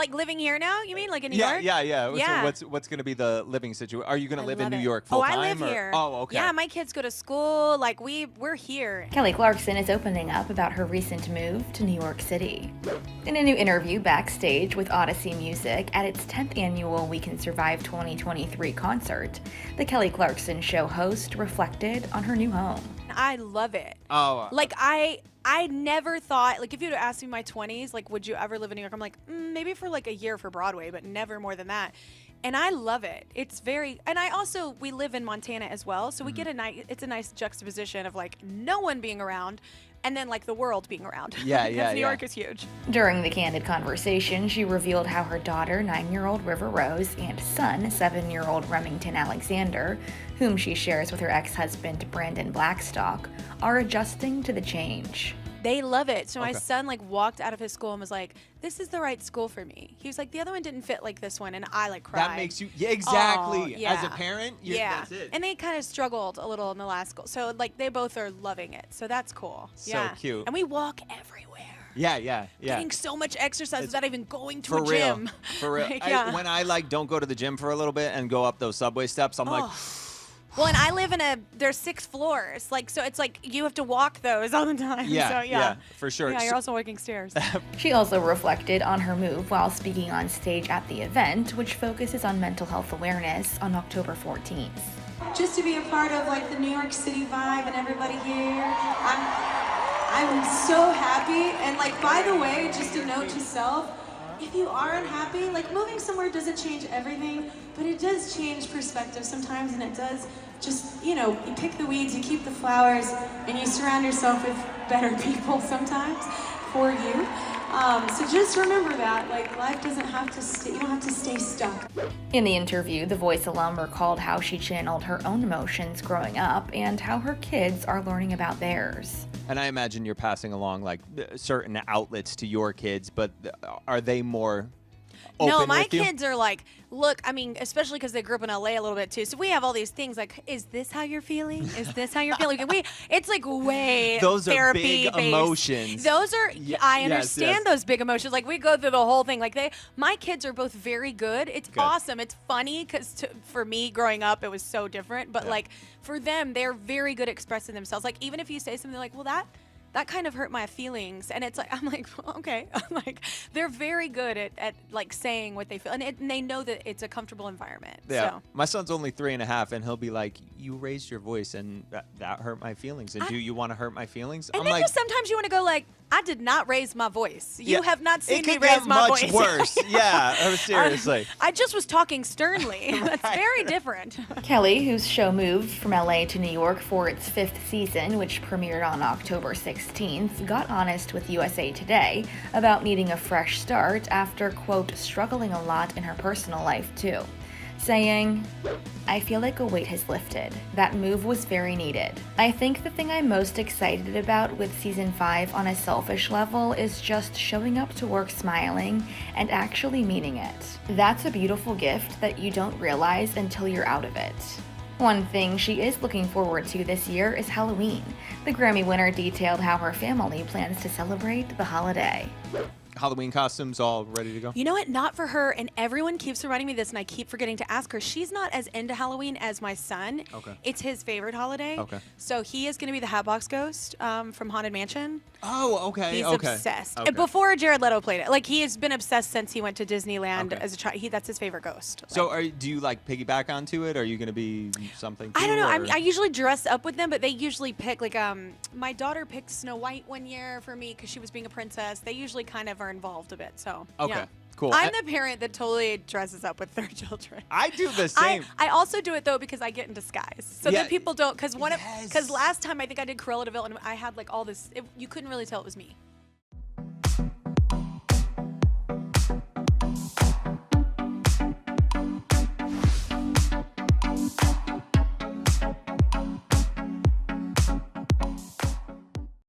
like living here now, you mean? Like in New York? Yeah. So what's going to be the living situation? Are you going to live in New York full time? Oh, I live here. Oh, okay. Yeah, my kids go to school. Like we're here. Kelly Clarkson is opening up about her recent move to New York City. In a new interview backstage with Audacy Music at its 10th annual We Can Survive 2023 concert, the Kelly Clarkson Show host reflected on her new home. I love it. Oh. Like I never thought, like if you'd asked me in my 20s, like would you ever live in New York? I'm like, maybe for like a year for Broadway, but never more than that. And I love it. It's very, and we live in Montana as well. So we get it's a nice juxtaposition of like no one being around and then like the world being around. Because New York is huge. During the candid conversation, she revealed how her daughter, 9-year-old River Rose, and son, 7-year-old Remington Alexander, whom she shares with her ex-husband Brandon Blackstock, are adjusting to the change. They love it. So my son like walked out of his school and was like, this is the right school for me. He was like, the other one didn't fit like this one. And I like cried. That makes you, exactly. Oh, yeah. As a parent, that's it. And they kind of struggled a little in the last school. So like they both are loving it. So that's cool. So cute. And we walk everywhere. Yeah. Getting so much exercise without even going to a real. gym. For real. Like, When I like don't go to the gym for a little bit and go up those subway steps, I'm like... Well, and I live there's 6 floors. Like, so it's like you have to walk those all the time. Yeah, for sure. Yeah, you're also walking stairs. She also reflected on her move while speaking on stage at the event, which focuses on mental health awareness on October 14th. Just to be a part of like the New York City vibe and everybody here, I'm so happy. And like, by the way, just a note to self, if you are unhappy, like moving somewhere doesn't change everything, but it does change perspective sometimes, and it does just, you pick the weeds, you keep the flowers, and you surround yourself with better people sometimes for you. So just remember that, like, life doesn't have to stay, you don't have to stay stuck. In the interview, the Voice alum recalled how she channeled her own emotions growing up and how her kids are learning about theirs. And I imagine you're passing along like certain outlets to your kids, but are they more open No, my with you? kids are like, look, I mean, especially because they grew up in LA a little bit too. So we have all these things like, is this how you're feeling? Is this how you're feeling? It's like way those are therapy big based. Emotions. Those are, I understand yes. those big emotions. Like we go through the whole thing. Like my kids are both very good. It's awesome. It's funny because for me growing up, it was so different. But like for them, they're very good at expressing themselves. Like even if you say something like, well, that kind of hurt my feelings, and it's like I'm like, well, okay. I'm like, they're very good at like saying what they feel, and they know that it's a comfortable environment. Yeah, so. My son's only 3.5, and he'll be like, "You raised your voice, and that hurt my feelings. And do you want to hurt my feelings?" And I'm then like, just sometimes you want to go like, "I did not raise my voice. You have not seen me it could raise get my much voice." worse. Yeah, seriously. I just was talking sternly. That's very different. Kelly, whose show moved from LA to New York for its 5th season, which premiered on October 16th, got honest with USA Today about needing a fresh start after, quote, struggling a lot in her personal life too, saying, I feel like a weight has lifted. That move was very needed. I think the thing I'm most excited about with season 5 on a selfish level is just showing up to work smiling and actually meaning it. That's a beautiful gift that you don't realize until you're out of it. One thing she is looking forward to this year is Halloween. The Grammy winner detailed how her family plans to celebrate the holiday. Halloween costumes all ready to go? You know what? Not for her. And everyone keeps reminding me this, and I keep forgetting to ask her. She's not as into Halloween as my son. Okay. It's his favorite holiday. Okay. So he is going to be the Hatbox Ghost from Haunted Mansion. Oh, okay. He's obsessed. And before Jared Leto played it. Like, he has been obsessed since he went to Disneyland as a child. That's his favorite ghost. So do you, like, piggyback onto it? Are you going to be something too, I don't know. I usually dress up with them, but they usually pick, like, my daughter picked Snow White one year for me because she was being a princess. They usually kind of are involved a bit, so. Okay. Yeah. Cool. I'm the parent that totally dresses up with their children. I do the same. I also do it though because I get in disguise, so that people don't. Because last time I think I did Cruella de Vil and I had like all this. You couldn't really tell it was me.